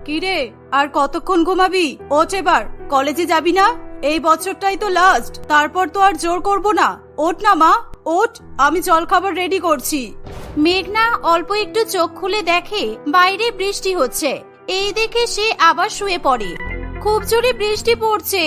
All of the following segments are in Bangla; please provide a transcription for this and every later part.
কিরে, আর কতক্ষণ ঘুমাবি? ওঠ এবার, কলেজে যাবি না? এই বছরটাই তো লাস্ট, তারপর তো আর জোর করব না। ওঠ না মা, ওঠ, আমি জলখাবার রেডি করছি। মেঘনা অল্প একটু চোখ খুলে দেখে বাইরে বৃষ্টি হচ্ছে। এই দেখে সে আবার শুয়ে পড়ে। খুব জোরে বৃষ্টি পড়ছে,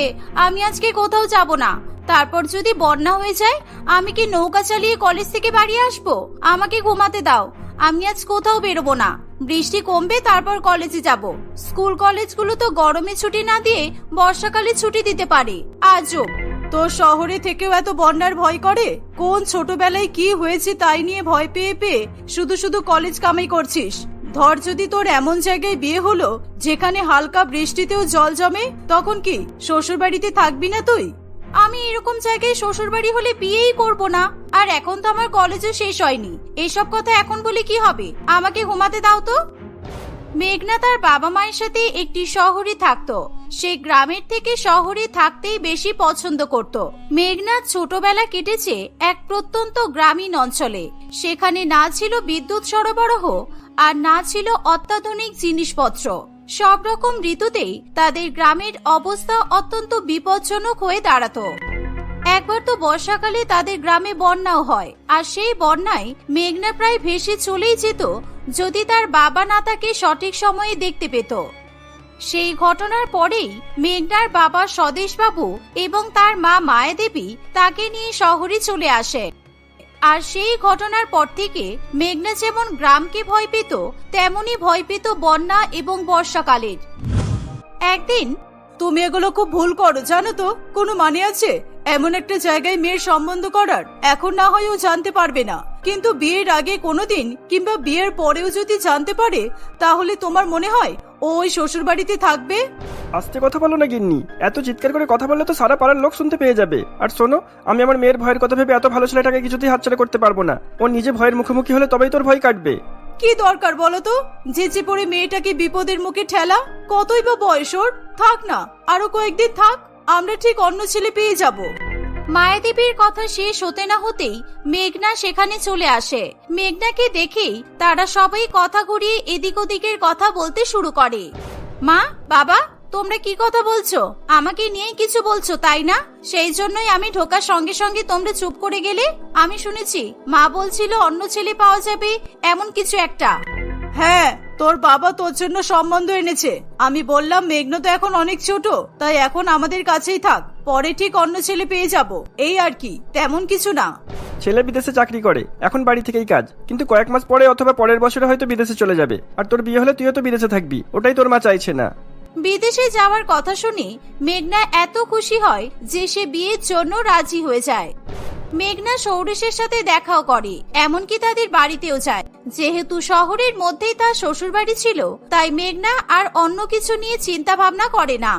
আমি আজকে কোথাও যাব না। তারপর যদি বন্যা হয়ে যায়, আমি কি নৌকা চালিয়ে কলেজ থেকে বাড়ি আসবো? আমাকে ঘুমাতে দাও, আমি আজ কোথাও বেরোবো না। বৃষ্টি কমবে তারপর কলেজে যাব। স্কুল কলেজগুলো তো গরমে ছুটি না দিয়ে বর্ষাকালে ছুটি দিতে পারে। আজব, তোর শহরে থেকেও এত বন্যার ভয় করে? কোন ছোটবেলায় কি হয়েছে তাই নিয়ে ভয় পেয়ে পেয়ে শুধু শুধু কলেজ কামাই করছিস। ধর যদি তোর এমন জায়গায় বিয়ে হলো যেখানে হালকা বৃষ্টিতেও জল জমে, তখন কি শ্বশুর বাড়িতে থাকবি না তুই? আমি এরকম জায়গায় শ্বশুর বাড়ি হলে বিয়েই করব না। আর এখন তো আমার কলেজও শেষ হয়নি, এসব কথা এখন বলে কি হবে? আমাকে ঘুমাতে দাও তো। মেঘনা তার বাবা মায়ের সাথে একটি শহরে থাকতো। সে গ্রামের থেকে শহরে থাকতেই বেশি পছন্দ করত। মেঘনা ছোটবেলা কেটেছে এক প্রত্যন্ত গ্রামীণ অঞ্চলে। সেখানে না ছিল বিদ্যুৎ সরবরাহ, আর না ছিল অত্যাধুনিক জিনিসপত্র। সব রকম ঋতুতেই তাদের গ্রামের অবস্থা অত্যন্ত বিপজ্জনক হয়ে দাঁড়াতো। একবার তো বর্ষাকালে তাদের গ্রামে বন্যাও হয়, আর সেই বন্যায় মেঘনা প্রায় ভেসে চলেই যেত যদি তার বাবা না তাকে সঠিক সময়ে দেখতে পেত। সেই ঘটনার পরেই মেঘনার বাবা স্বদেশবাবু এবং তার মা মায়াদেবী তাকে নিয়ে শহরে চলে আসে। আর সেই ঘটনার পর থেকে মেঘনা যেমন গ্রামকে ভয় পেত, তেমনি ভয় পেত বন্যা এবং বর্ষাকালের। একদিন, তুমি এগুলো খুব ভুল করো জানো তো? কোনো মানে আছে এমন একটা জায়গায় মেয়ের সম্বন্ধ করার? এখন না হয় ও জানতে পারবে না, কিন্তু বিয়ের আগে কোনোদিন কিংবা বিয়ের পরেও যদি জানতে পারে, তাহলে তোমার মনে হয় ও ওই শ্বশুর বাড়িতে থাকবে? আস্তে কথা বলো না গিন্নি, এত চিৎকার করে কথা বললে তো সারা পাড়ার লোক শুনতে পেয়ে যাবে। আর শোনো, আমি আমার মেয়ের ভয়ের কথা ভেবে এত ভালো ছেলেটাকে কিছুতেই হাতছাড়া করতে পারবো না। ও নিজে ভয়ের মুখোমুখি হলে তবেই তোর ভয় কাটবে। কি দরকার বলো তো যেচে পড়ে মেয়েটাকে বিপদের মুখে ঠেলা? কতই বা বয়স ওর? থাক না, আরো কয়েকদিন থাক, আমরা ঠিক অন্য ছেলে পেয়ে যাব। মায়াদেবীর কথা শেষ হতে না হতেই মেঘনা সেখানে চলে আসে। মেঘনাকে দেখেই তারা সবাই কথা ঘুরিয়ে এদিক ওদিকের কথা বলতে শুরু করে। মা, বাবা, তোমরা কি কথা বলছো? আমাকে নিয়ে কিছু বলছো তাই না? সেই জন্যই আমি ঢোকার সঙ্গে সঙ্গে তোমরা চুপ করে গেলে। আমি শুনেছি মা বলছিল অন্য ছেলে পাওয়া যাবে, এমন কিছু একটা। হ্যাঁ, তোর বাবা তোর জন্য সম্বন্ধ এনেছে। আমি বললাম মেঘনা তো এখন অনেক ছোট, তাই এখন আমাদের কাছেই থাক, পরে ঠিক অন্য ছেলে পেয়ে যাব, এই আর কি, তেমন কিছু না। ছেলে বিদেশে চাকরি করে, এখন বাড়ি থেকেই কাজ, কিন্তু কয়েক মাস পরে অথবা পরের বছরে হয়তো বিদেশে চলে যাবে। আর তোর বিয়ে হলে তুইও তো বিদেশে থাকবি, ওটাই তোর মা চাইছে না। বিদেশে যাওয়ার কথা শুনে মেঘনা এত খুশি হয় যে সে বিয়ের জন্য রাজি হয়ে যায়। মেঘনা সৌরেশের সাথে দেখাও করে, এমনকি তাদের বাড়িতেও যায়। যেহেতু শহরের মধ্যেই তার শ্বশুর বাড়ি ছিল, তাই মেঘনা আর অন্য কিছু নিয়ে চিন্তা ভাবনা করে না।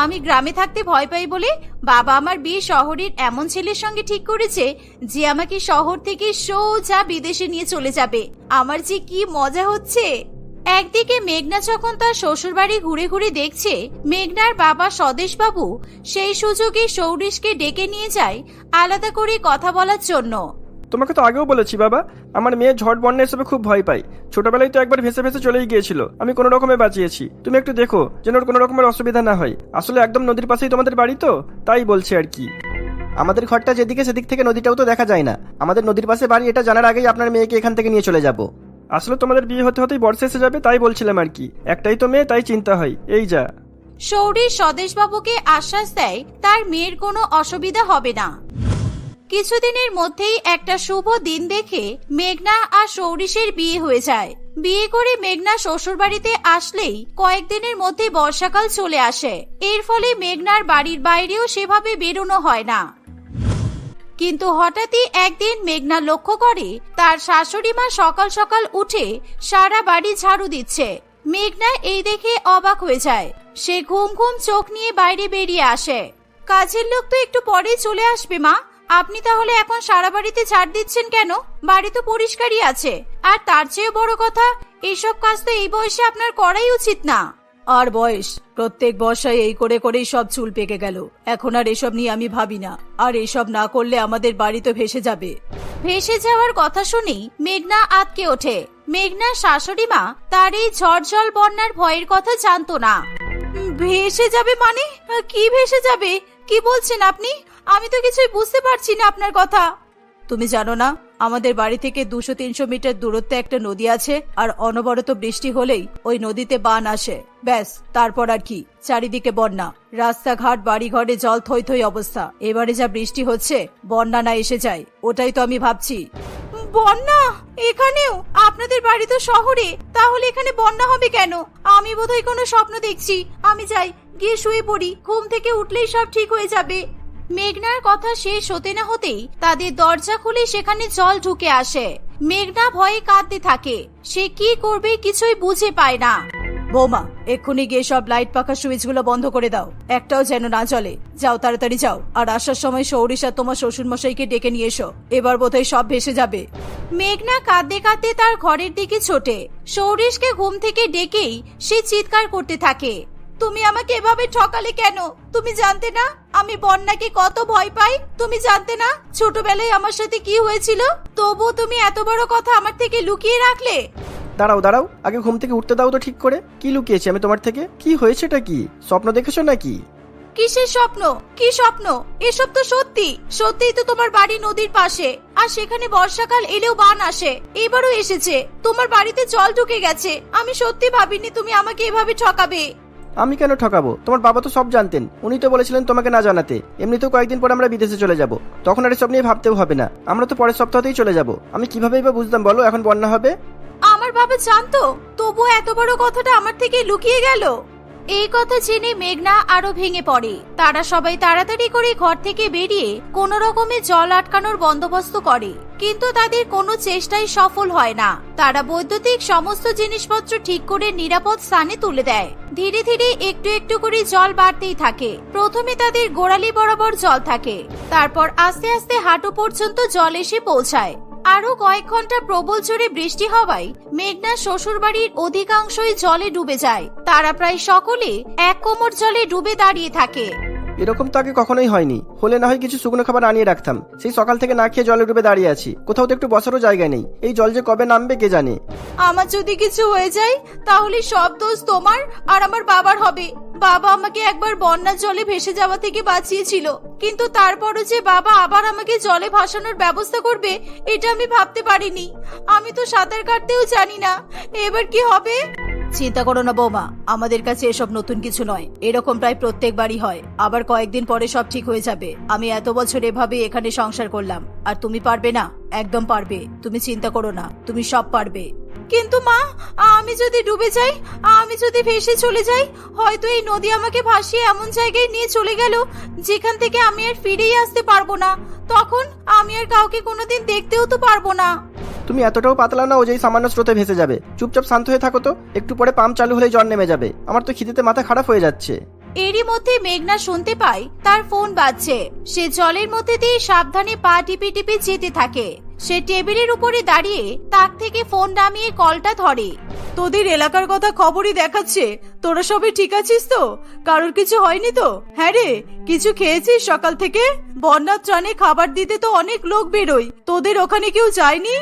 আমি গ্রামে থাকতে ভয় পাই বলে বাবা আমার বিয়ে শহরের এমন ছেলের সঙ্গে ঠিক করেছে যে আমাকে শহর থেকে সোজা বিদেশে নিয়ে চলে যাবে। আমার যে কি মজা হচ্ছে। একদিকে মেঘনা যখন তার শ্বশুর বাড়ি ঘুরে ঘুরে দেখছে, মেঘনার বাবা স্বদেশবাবু সেই সুযোগে সৌরিশকে ডেকে নিয়ে যায় আলাদা করে কথা বলার জন্য। তোমাকে তো আগেও বলেছি বাবা, আমার মেয়ে ঝড় বন্যা এসবে খুব ভয় পায়। ছোটবেলায় তো একবার ভেসে ভেসে চলেই গিয়েছিল, আমি কোনো রকমে বাঁচিয়েছি। তুমি একটু দেখো যেন ওর কোনো রকমের অসুবিধা না হয়। আসলে একদম নদীর পাশেই তোমাদের বাড়ি তো, তাই বলছি আর কি। আমাদের ঘরটা যেদিকে সেদিক থেকে নদীটাও তো দেখা যায় না। আমাদের নদীর পাশে বাড়ি, এটা জানার আগেই আপনার মেয়েকে এখান থেকে নিয়ে চলে যাব। আসলে তোমাদের বিয়ে হতে হতেই বর্ষা এসে যাবে, তাই বলছিলাম আর কি। একটাই তো মেয়ে, তাই চিন্তা হয়, এই যা। সৌরিশ স্বদেশবাবুকে আশ্বাস দেয় তার মেয়ের কোনো অসুবিধা হবে না। কিছুদিনের মধ্যেই একটা শুভ দিন দেখে মেঘনা আর সৌরিশের বিয়ে হয়ে যায়। বিয়ে করে মেঘনা শ্বশুর বাড়িতে আসলেই কয়েকদিনের মধ্যে বর্ষাকাল চলে আসে। এর ফলে মেঘনার বাড়ির বাইরেও সেভাবে বেরোনো হয় না। কিন্তু হঠাৎই একদিন মেঘনা লক্ষ্য করে তার শাশুড়ি মা সকাল সকাল উঠে সারা বাড়ি ঝাড়ু দিচ্ছে। মেঘনা এই দেখে অবাক হয়ে যায়। সে ঘুম ঘুম চোখ নিয়ে বাইরে বেরিয়ে আসে। কাজের লোক তো একটু পরেই চলে আসবে মা, আপনি তাহলে এখন সারা বাড়িতে ঝাড় দিচ্ছেন কেন? বাড়ি তো পরিষ্কারই আছে। আর তার চেয়ে বড় কথা, এইসব কাজ তো এই বয়সে আপনার করাই উচিত না। আর বয়স, প্রত্যেক বর্ষায় এই করে করেই সব চুল পেকে গেল। এখন আর এসব নিয়ে আমি ভাবি না। আর এসব না করলে আমাদের বাড়ি তো ভেসে যাবে। ভেসে যাওয়ার কথা শুনেই মেঘনা আঁতকে ওঠে। মেঘনার শাশুড়ি মা তার এই ঝড় জল বন্যার ভয়ের কথা জানতো না। ভেসে যাবে মানে? কি ভেসে যাবে? কি বলছেন আপনি? আমি তো কিছুই বুঝতে পারছি না আপনার কথা। তুমি জানো না, আমাদের বাড়ি থেকে 200-300 মিটার দূরত্বে একটা নদী আছে, আর অনবরত বৃষ্টি হলেই ওই নদীতে বান আসে। ব্যাস, তারপর আর কি, চারিদিকে বন্যা, রাস্তাঘাট বাড়িঘরে জল থই থই অবস্থা। এবারে যা বৃষ্টি হচ্ছে, বন্যা না এসে যায়, ওটাই তো আমি ভাবছি। বন্যা এখানেও? আপনাদের বাড়ি তো শহরে, তাহলে এখানে বন্যা হবে কেন? আমি বোধহয় কোনো স্বপ্ন দেখছি। আমি যাই, গিয়ে শুয়ে পড়ি, ঘুম থেকে উঠলেই সব ঠিক হয়ে যাবে। মেঘনার কথা শেষ হতে না হতেই তাদের দরজা খুলে সেখানে জল ঢুকে আসে। মেঘনা ভয়ে কাঁদতে থাকে। সে কি করবে কিছুই বুঝে পায় না। বৌমা, এক্ষুনি গিয়ে সব লাইট পাখা সুইচগুলো বন্ধ করে দাও, একটাও যেন না চলে। যাও, তাড়াতাড়ি যাও। আর আসার সময় সৌরিশ আর তোমার শ্বশুর মশাইকে ডেকে নিয়ে এসো। এবার বোধহয় সব ভেসে যাবে। মেঘনা কাঁদতে কাঁদতে তার ঘরের দিকে ছোটে। সৌরিশকে ঘুম থেকে ডেকেই সে চিৎকার করতে থাকে। তুমি আমাকে এভাবে ঠকালে কেন? তুমি জানতে না আমি বন্যাকে কত ভয় পাই? তুমি জানতে না ছোটবেলায় আমার সাথে কি হয়েছিল? তবু তুমি এত বড় কথা আমার থেকে লুকিয়ে রাখলে। দাঁড়াও দাঁড়াও, আগে ঘুম থেকে উঠতে দাও তো ঠিক করে। কি লুকিয়েছি আমি তোমার থেকে? কি হয়েছেটা কি? স্বপ্ন দেখেছো নাকি? কিসের স্বপ্ন? কি স্বপ্ন? এসব তো সত্যি। সত্যিই তো তোমার বাড়ি নদীর পাশে, আর সেখানে বর্ষাকাল এলেও বান আসে। এবারও এসেছে, তোমার বাড়িতে জল ঢুকে গেছে। আমি সত্যি ভাবিনি তুমি আমাকে এভাবে ঠকাবে। আমি কেন ঠকাবো? তোমার বাবা তো সব জানতেন, উনি তো বলেছিলেন তোমাকে না জানাতে। এমনিতেও কয়েকদিন পর আমরা বিদেশে চলে যাব, তখন আর এসব নিয়ে ভাবতেও হবে না। আমরা তো পরের সপ্তাহতেই চলে যাব। আমি কিভাবেই বা বুঝতাম বলো এখন বন্যা হবে? আমার বাবা জানতো, তবু এত বড় কথাটা আমার থেকে লুকিয়ে গেল। এই কথা জেনে মেঘনা আরো ভেঙে পড়ে। তারা সবাই তাড়াতাড়ি করে ঘর থেকে বেরিয়ে কোনো রকমে জল আটকানোর বন্দোবস্ত করে, কিন্তু তাদের কোনো চেষ্টাই সফল হয় না। তারা বৈদ্যুতিক সমস্ত জিনিসপত্র ঠিক করে নিরাপদ স্থানে তুলে দেয়। ধীরে ধীরে একটু একটু করে জল বাড়তেই থাকে। প্রথমে তাদের গোড়ালি বরাবর জল থাকে, তারপর আস্তে আস্তে হাঁটু পর্যন্ত জল এসে পৌঁছায়। আরো কয়েক ঘন্টা প্রবল জোরে বৃষ্টি হওয়ায় মেঘনার শ্বশুর বাড়ির অধিকাংশই জলে ডুবে যায়। তারা প্রায় সকলে এক কোমর জলে ডুবে দাঁড়িয়ে থাকে। এরকম তো আগে কখনোই হয়নি। হলে না হয় কিছু শুকনো খাবার আনিয়ে রাখতাম। সেই সকাল থেকে না খেয়ে জলে ডুবে দাঁড়িয়ে আছি, কোথাও তো একটু বসারও জায়গা নেই। এই জল যে কবে নামবে কে জানে। আমার যদি কিছু হয়ে যায় তাহলে সব দোষ তোমার আর আমার বাবার হবে। বাবা আমাকে একবার বন্যার জলে ভেসে যাওয়া থেকে বাঁচিয়েছিল, কিন্তু তারপরও যে বাবা আবার আমাকে জলে ভাসানোর ব্যবস্থা করবে এটা আমি ভাবতে পারিনি। আমি তো সাঁতার কাটতেও জানি না, এবার কি হবে? চিন্তা করো না বৌমা, আমাদের কাছে এসব নতুন কিছু নয়। এরকম প্রায় প্রত্যেকবারই হয়। আবার কয়েকদিন পরে সব ঠিক হয়ে যাবে। আমি এত বছর এভাবে এখানে সংসার করলাম, আর তুমি পারবে না? একদম পারবে। তুমি চিন্তা করো না, তুমি সব পারবে। কিন্তু মা, আমি যদি ডুবে যাই, আমি যদি ভেসে চলে যাই, হয়তো এই নদী আমাকে ভাসিয়ে এমন জায়গায় নিয়ে চলে গেল যেখান থেকে আমি আর ফিরেই আসতে পারবো না। তখন আমি আর কাউকে কোনোদিন দেখতেও তো পারবো না। তুমি এতটাও পাতলা না ও যেই সামান্য স্রোতে ভেসে যাবে। চুপচাপ শান্ত হয়ে থাকো তো, একটু পরে পাম্প চালু হলেই জল নেমে যাবে। আমার তো খিদেতে মাথা খারাপ হয়ে যাচ্ছে। এরই মধ্যে মেঘনা শুনতে পায় তার ফোন বাজছে। সে জলের মধ্যে দিয়ে সাবধানে পা টিপে টিপে যেতে থাকে। সে টেবিলের উপরে দাঁড়িয়ে তাক থেকে ফোন নামিয়ে কলটা ধরে। তোদের এলাকার কথা খবরই দেখাচ্ছে। তোরা সবাই ঠিক আছিস তো? কারোর কিছু হয়নি তো? হ্যাঁ রে, কিছু খেয়েছিস সকাল থেকে? বন্যার ত্রাণে খাবার দিতে তো অনেক লোক বেরোয়, তোদের ওখানে কেউ যায়নি?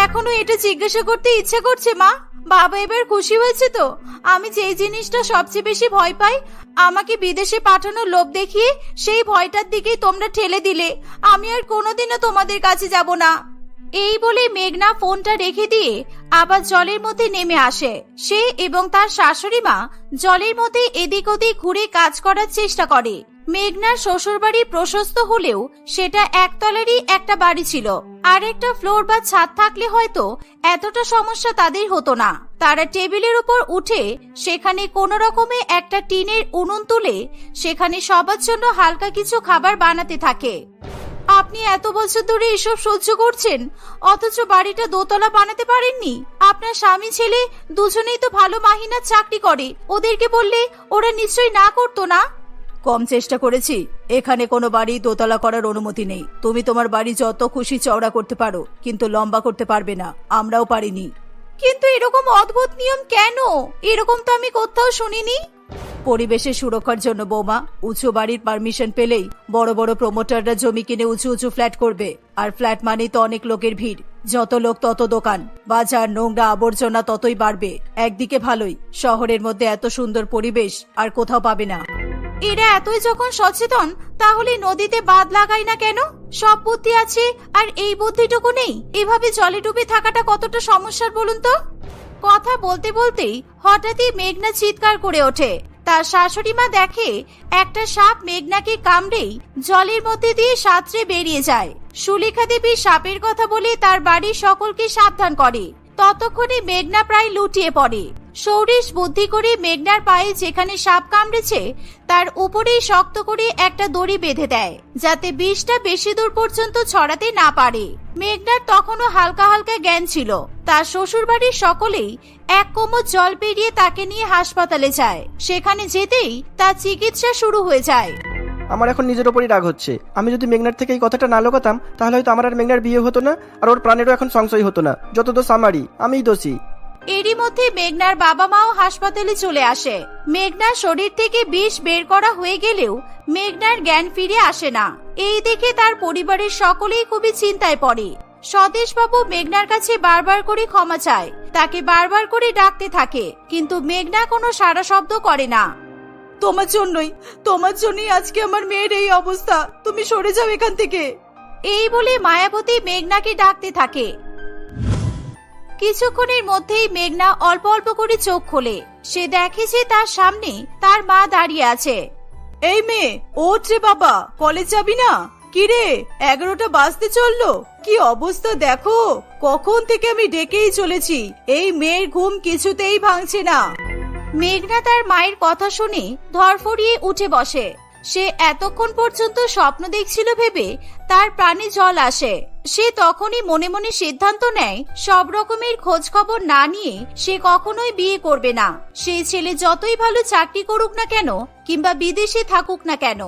এখনো এটা জিজ্ঞাসা করতে ইচ্ছা করছে মা। বাবা এবার খুশি হয়েছে তো? আমি যেই জিনিসটা সবচেয়ে বেশি ভয় পাই, আমাকে বিদেশে পাঠানোর লোভ দেখিয়ে সেই ভয়টার দিকেই তোমরা ঠেলে দিলে। আমি আর কোনোদিনও তোমাদের কাছে যাব না। এই বলে মেঘনা ফোনটা রেখে দিয়ে আবার জলের মধ্যে নেমে আসে। সে এবং তার শাশুড়ি মা জলের মধ্যে এদিক ওদিক ঘুরে কাজ করার চেষ্টা করে। মেঘনার শ্বশুরবাড়ি প্রশস্ত হলেও সেটা একতলারই একটা বাড়ি ছিল। আর একটা ফ্লোর বা ছাদ থাকলে হয়তো এতটা সমস্যা তাদের হতো না। তারা টেবিলের উপর উঠে সেখানে কোনো রকমে একটা টিনের উনুন তুলে সেখানে সবার জন্য হালকা কিছু খাবার বানাতে থাকে। আপনি এত বছর ধরে এসব সহ্য করছেন, অথচ বাড়িটা দোতলা বানাতে পারেননি? আপনার স্বামী ছেলে দুজনেই তো ভালো মাহিনার চাকরি করে, ওদেরকে বললে ওরা নিশ্চয়ই না করতো না? কম চেষ্টা করেছি। এখানে কোনো বাড়ি দোতলা করার অনুমতি নেই। তুমি তোমার বাড়ি যত খুশি চওড়া করতে পারো, কিন্তু লম্বা করতে পারবে না। আমরাও পারিনি। কিন্তু এরকম অদ্ভুত নিয়ম কেন? এরকম তো আমি কোথাও শুনিনি। পরিবেশের সুরক্ষার জন্য বৌমা। উঁচু বাড়ির পারমিশন পেলেই বড় বড় প্রমোটাররা জমি কিনে উঁচু উঁচু ফ্ল্যাট করবে, আর ফ্ল্যাট মানেই তো অনেক লোকের ভিড়। যত লোক তত দোকান, বাজার, নোংরা আবর্জনা ততই বাড়বে। একদিকে ভালোই, শহরের মধ্যে এত সুন্দর পরিবেশ আর কোথাও পাবে না। এরা এতই যখন সচেতন, তাহলে নদীতে বাঁধ লাগাই না কেন? সব বুদ্ধি আছে আর এই বুদ্ধিটুকু নেই। এভাবে জলে ডুবে থাকাটা কতটা সমস্যার বলুন তো। কথা বলতে বলতেই হঠাৎই মেঘনা চিৎকার করে ওঠে। তার শাশুড়ি মা দেখে একটা সাপ মেঘনাকে কামড়েই জলের মধ্যে দিয়ে সাঁতরে বেরিয়ে যায়। সুলেখা দেবী সাপের কথা বলে তার বাড়ির সকলকে সাবধান করে। ততক্ষণে মেঘনা প্রায় লুটিয়ে পড়ে। সৌরিশ বুদ্ধি করে মেঘনার পায়ে যেখানে সাপ কামড়েছে তার উপরেই শক্ত করে একটা দড়ি বেঁধে দেয়, যাতে বিষটা বেশি দূর পর্যন্ত ছড়াতে না পারে। মেঘনার তখনও হালকা হালকা জ্ঞান ছিল। তার শ্বশুর বাড়ির সকলেই এক কোমর জল পেরিয়ে তাকে নিয়ে হাসপাতালে যায়। সেখানে যেতেই তার চিকিৎসা শুরু হয়ে যায়। আমার এখন নিজের ওপরই রাগ হচ্ছে। আমি যদি মেঘনার থেকে এই কথাটা না লোকাতাম, তাহলে হয়তো আমার আর মেঘনার বিয়ে হতো না, আর ওর প্রাণেরও এখন সংশয় হতো না। যত দোষ আমারই, আমিই দোষী। এরই মধ্যে মেঘনার বাবা মাও হাসপাতালে চলে আসে। মেঘনার শরীর থেকে বিষ বের করা হয়ে গেলেও মেঘনার জ্ঞান ফিরে আসে না। এই দেখে তার পরিবারের সকলেই খুবই চিন্তায় পড়ে। স্বদেশবাবু মেঘনার কাছে বারবার করে ক্ষমা চায়, তাকে বারবার করে ডাকতে থাকে, কিন্তু মেঘনা কোনো সাড়া শব্দ করে না। তোমার জন্যই আজকে আমার মেয়ের এই অবস্থা। তুমি সরে যাও এখান থেকে। এই বলে মায়াবতী মেঘনাকে ডাকতে থাকে। কিছুক্ষণের মধ্যেই মেঘনা অল্প অল্প করে চোখ খোলে। সে দেখে যে তার সামনে তার মা দাঁড়িয়ে আছে। এই মেয়ে, ওঠ রে বাবা, কলেজ যাবি না? কিরে, 11টা বাজতে চললো। কি অবস্থা দেখো, কখন থেকে আমি ডেকেই চলেছি। এই মেয়ের ঘুম কিছুতেই ভাঙছে না। মেঘনা তার মায়ের কথা শুনে ধরফড়িয়ে উঠে বসে। সে এতক্ষণ পর্যন্ত স্বপ্ন দেখছিল ভেবে তার প্রাণে জল আসে। সে তখনই মনে মনে সিদ্ধান্ত নেয় সব রকমের খোঁজ খবর না নিয়ে সে কখনোই বিয়ে করবে না। সেই ছেলে যতই ভালো চাকরি করুক না কেন কিংবা বিদেশে থাকুক না কেন,